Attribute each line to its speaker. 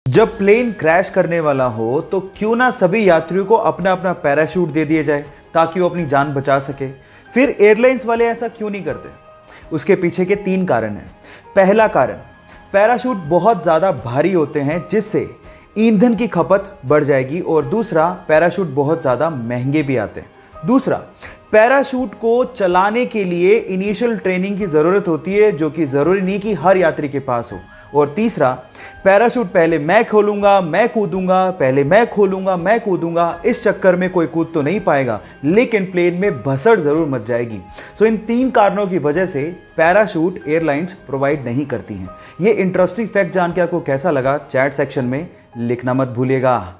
Speaker 1: जब plane crash करने वाला हो तो क्यों ना सभी यात्रियों को अपना अपना पैराशूट दे दिया जाए ताकि वो अपनी जान बचा सके। फिर एयरलाइंस वाले ऐसा क्यों नहीं करते? उसके पीछे के 3 कारण हैं। पहला कारण, पैराशूट बहुत ज़्यादा भारी होते हैं जिससे ईंधन की खपत बढ़ जाएगी, और दूसरा, पैराशूट बहुत ज़्यादा महंगे भी आते हैं। दूसरा, पैराशूट को चलाने के लिए इनिशियल ट्रेनिंग की ज़रूरत होती है जो कि ज़रूरी नहीं कि हर यात्री के पास हो। और तीसरा, पैराशूट पहले मैं खोलूंगा मैं कूदूंगा, पहले मैं खोलूंगा मैं कूदूंगा, इस चक्कर में कोई कूद तो नहीं पाएगा लेकिन प्लेन में भसड़ जरूर मच जाएगी। सो इन 3 कारणों की वजह से पैराशूट एयरलाइंस प्रोवाइड नहीं करती हैं। ये इंटरेस्टिंग फैक्ट जान के आपको कैसा लगा, चैट सेक्शन में लिखना मत भूलिएगा।